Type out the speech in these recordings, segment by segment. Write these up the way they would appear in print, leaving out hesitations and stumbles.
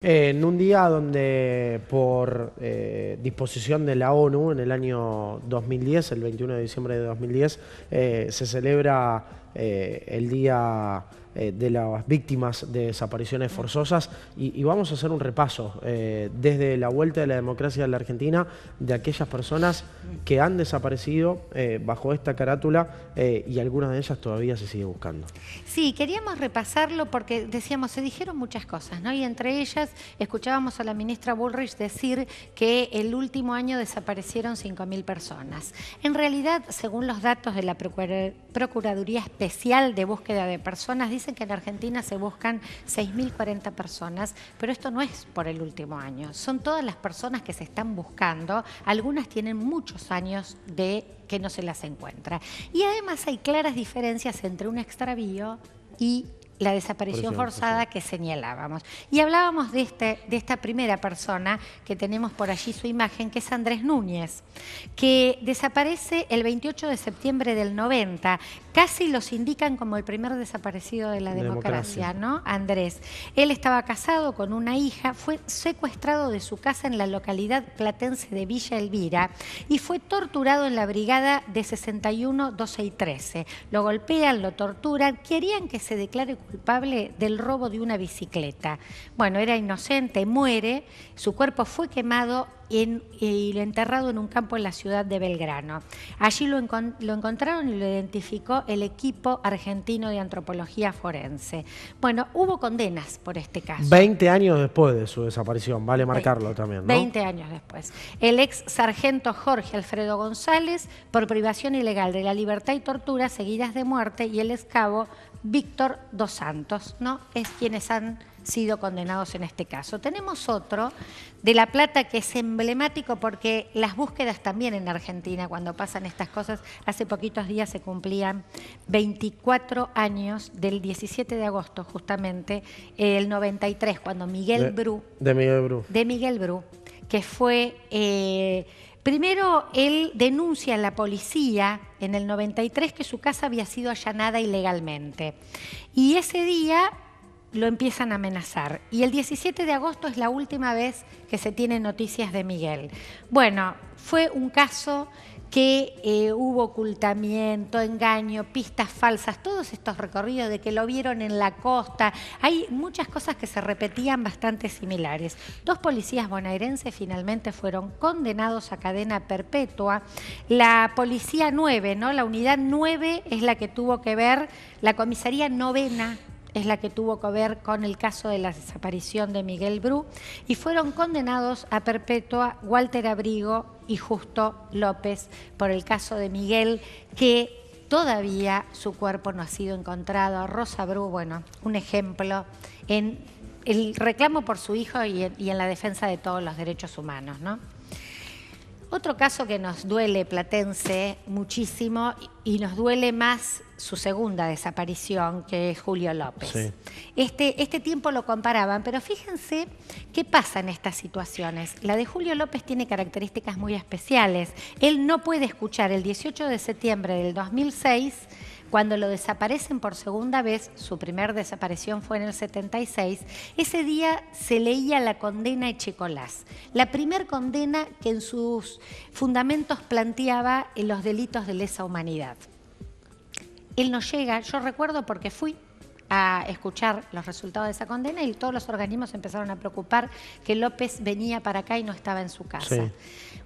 En un día donde por disposición de la ONU en el año 2010, el 21 de diciembre de 2010, se celebra el Día de las Víctimas de Desapariciones Forzosas y vamos a hacer un repaso desde la vuelta de la democracia de la Argentina de aquellas personas que han desaparecido bajo esta carátula y algunas de ellas todavía se sigue buscando. Sí, queríamos repasarlo porque decíamos, se dijeron muchas cosas, ¿no? Y entre ellas escuchábamos a la ministra Bullrich decir que el último año desaparecieron 5.000 personas. En realidad, según los datos de la Procuraduría Especial de Búsqueda de Personas, dicen que en Argentina se buscan 6.040 personas, pero esto no es por el último año. Son todas las personas que se están buscando. Algunas tienen muchos años de que no se las encuentra. Y además hay claras diferencias entre un extravío y la desaparición forzada que señalábamos. Y hablábamos de esta primera persona que tenemos por allí su imagen, que es Andrés Núñez, que desaparece el 28 de septiembre del 90. Casi los indican como el primer desaparecido de la democracia, ¿no? Andrés. Él estaba casado con una hija, fue secuestrado de su casa en la localidad platense de Villa Elvira y fue torturado en la brigada de 61, 12 y 13. Lo golpean, lo torturan, querían que se declare culpable del robo de una bicicleta. Bueno, era inocente, muere, su cuerpo fue quemado y enterrado en un campo en la ciudad de Belgrano. Allí lo encontraron y lo identificó el equipo argentino de antropología forense. Bueno, hubo condenas por este caso. 20 años después de su desaparición, vale marcarlo también, ¿no? 20 años después. El ex sargento Jorge Alfredo González por privación ilegal de la libertad y tortura seguidas de muerte, y el ex cabo Víctor Dos Santos, ¿no? Es quienes han sido condenados en este caso. Tenemos otro de La Plata que es emblemático porque las búsquedas también en Argentina, cuando pasan estas cosas, hace poquitos días se cumplían 24 años del 17 de agosto, justamente, el 93, cuando Miguel Bru, que fue... primero, él denuncia a la policía en el 93 que su casa había sido allanada ilegalmente. Y ese día lo empiezan a amenazar. Y el 17 de agosto es la última vez que se tienen noticias de Miguel. Bueno, fue un caso que hubo ocultamiento, engaño, pistas falsas, todos estos recorridos de que lo vieron en la costa. Hay muchas cosas que se repetían bastante similares. 2 policías bonaerenses finalmente fueron condenados a cadena perpetua. La policía 9, ¿no? La unidad 9 es la que tuvo que ver, la comisaría novena es la que tuvo que ver con el caso de la desaparición de Miguel Bru, y fueron condenados a perpetua Walter Abrigo y Justo López por el caso de Miguel, que todavía su cuerpo no ha sido encontrado. Rosa Bru, bueno, un ejemplo en el reclamo por su hijo y en la defensa de todos los derechos humanos, ¿no? Otro caso que nos duele, platense, muchísimo, y nos duele más su segunda desaparición, que es Julio López. Sí. Este tiempo lo comparaban, pero fíjense qué pasa en estas situaciones. La de Julio López tiene características muy especiales. Él no puede escuchar el 18 de septiembre del 2006, cuando lo desaparecen por segunda vez. Su primer desaparición fue en el 76, ese día se leía la condena Echecolás, la primer condena que en sus fundamentos planteaba los delitos de lesa humanidad. Él no llega, yo recuerdo porque fui a escuchar los resultados de esa condena y todos los organismos empezaron a preocupar que López venía para acá y no estaba en su casa. Sí.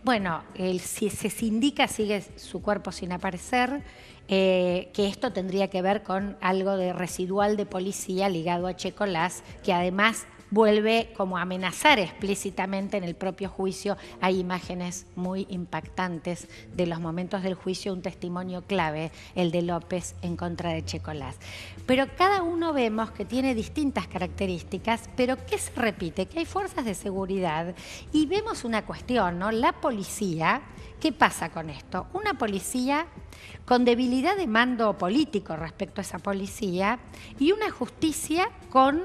Bueno, si se indica, sigue su cuerpo sin aparecer, que esto tendría que ver con algo de residual de policía ligado a Echecolás, que además vuelve como a amenazar explícitamente en el propio juicio. Hay imágenes muy impactantes de los momentos del juicio, un testimonio clave, el de López en contra de Echecolás. Pero cada uno vemos que tiene distintas características, pero ¿qué se repite? Que hay fuerzas de seguridad y vemos una cuestión, ¿no? La policía, ¿qué pasa con esto? Una policía con debilidad de mando político respecto a esa policía y una justicia con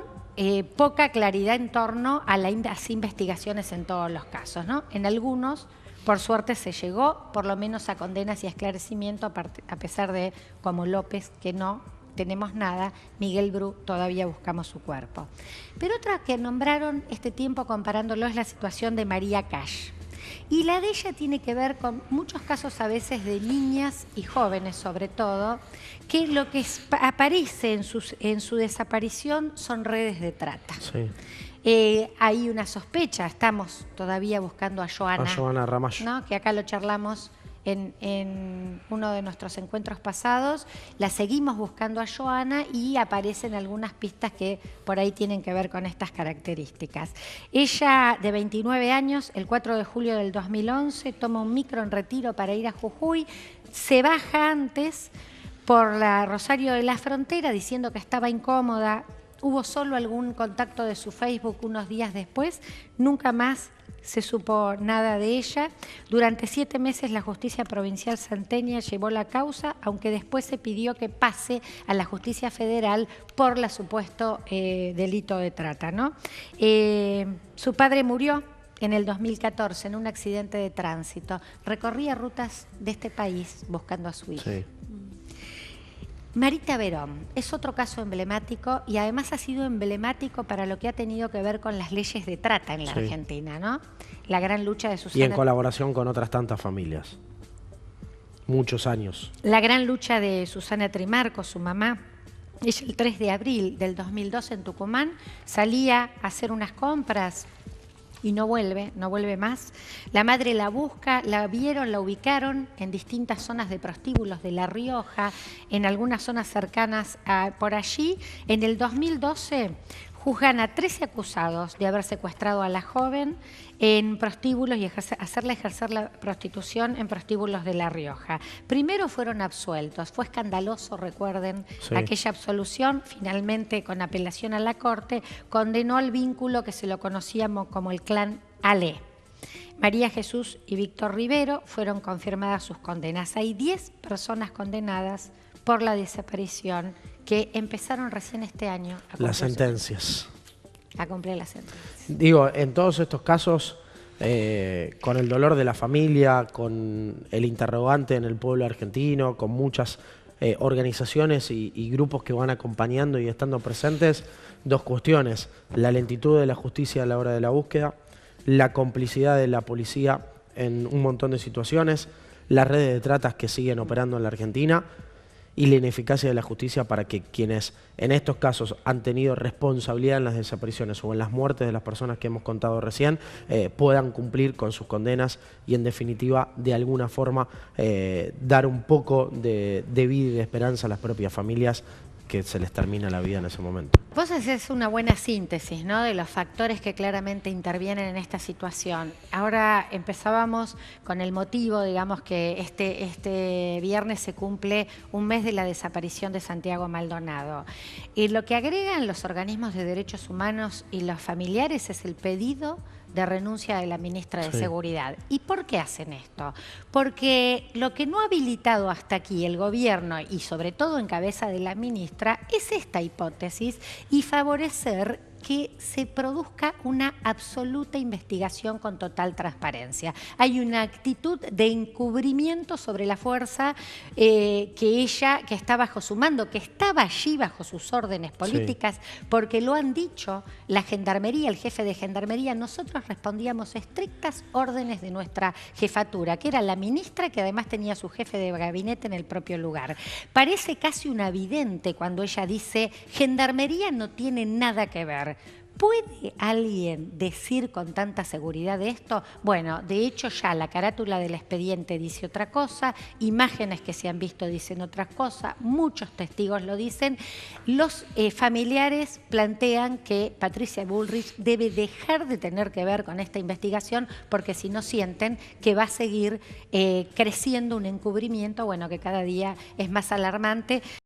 poca claridad en torno a las investigaciones en todos los casos, ¿no? En algunos, por suerte, se llegó por lo menos a condenas y a esclarecimiento, a pesar de, como López, que no, tenemos nada, Miguel Bru, todavía buscamos su cuerpo. Pero otra que nombraron este tiempo comparándolo es la situación de María Cash. Y la de ella tiene que ver con muchos casos a veces de niñas y jóvenes sobre todo, que lo que aparece en su desaparición son redes de trata. Sí. Hay una sospecha, estamos todavía buscando a Joana Ramallo, ¿no? Que acá lo charlamos en uno de nuestros encuentros pasados, la seguimos buscando a Joana y aparecen algunas pistas que por ahí tienen que ver con estas características. Ella, de 29 años, el 4 de julio del 2011, toma un micro en Retiro para ir a Jujuy, se baja antes por la Rosario de la Frontera diciendo que estaba incómoda. Hubo solo algún contacto de su Facebook unos días después, nunca más se supo nada de ella. Durante 7 meses la justicia provincial santeña llevó la causa, aunque después se pidió que pase a la justicia federal por el supuesto delito de trata, ¿no? Su padre murió en el 2014 en un accidente de tránsito. Recorría rutas de este país buscando a su hija. Sí. Marita Verón es otro caso emblemático y además ha sido emblemático para lo que ha tenido que ver con las leyes de trata en la Argentina, ¿no? La gran lucha de Susana... Y en colaboración con otras tantas familias. Muchos años. La gran lucha de Susana Trimarco, su mamá. Ella el 3 de abril del 2012 en Tucumán salía a hacer unas compras y no vuelve más. La madre la busca, la vieron, la ubicaron en distintas zonas de prostíbulos de La Rioja, en algunas zonas cercanas por allí. En el 2012 juzgan a 13 acusados de haber secuestrado a la joven en prostíbulos y hacerle ejercer la prostitución en prostíbulos de La Rioja. Primero fueron absueltos, fue escandaloso, recuerden, aquella absolución, finalmente con apelación a la Corte, condenó al vínculo que se lo conocíamos como el clan Ale. María Jesús y Víctor Rivero fueron confirmadas sus condenas. Hay 10 personas condenadas por la desaparición que empezaron recién este año a las sentencias. A cumplir las sentencias. Digo, en todos estos casos, con el dolor de la familia, con el interrogante en el pueblo argentino, con muchas organizaciones y grupos que van acompañando y estando presentes, dos cuestiones: la lentitud de la justicia a la hora de la búsqueda, la complicidad de la policía en un montón de situaciones, las redes de tratas que siguen operando en la Argentina y la ineficacia de la justicia para que quienes en estos casos han tenido responsabilidad en las desapariciones o en las muertes de las personas que hemos contado recién puedan cumplir con sus condenas y en definitiva de alguna forma dar un poco de vida y de esperanza a las propias familias que se les termina la vida en ese momento. Vos haces una buena síntesis, ¿no?, de los factores que claramente intervienen en esta situación. Ahora empezábamos con el motivo, digamos, que este viernes se cumple un mes de la desaparición de Santiago Maldonado. Y lo que agregan los organismos de derechos humanos y los familiares es el pedido de renuncia de la ministra de Seguridad. ¿Y por qué hacen esto? Porque lo que no ha habilitado hasta aquí el gobierno, y sobre todo en cabeza de la ministra, es esta hipótesis y favorecer que se produzca una absoluta investigación con total transparencia. Hay una actitud de encubrimiento sobre la fuerza que está bajo su mando, que estaba allí bajo sus órdenes políticas, porque lo han dicho la Gendarmería, el jefe de Gendarmería. Nosotros respondíamos estrictas órdenes de nuestra jefatura, que era la ministra, que además tenía su jefe de gabinete en el propio lugar. Parece casi una vidente cuando ella dice: Gendarmería no tiene nada que ver. ¿Puede alguien decir con tanta seguridad esto? Bueno, de hecho ya la carátula del expediente dice otra cosa, imágenes que se han visto dicen otra cosa, muchos testigos lo dicen. Los familiares plantean que Patricia Bullrich debe dejar de tener que ver con esta investigación porque si no sienten que va a seguir creciendo un encubrimiento, bueno, que cada día es más alarmante.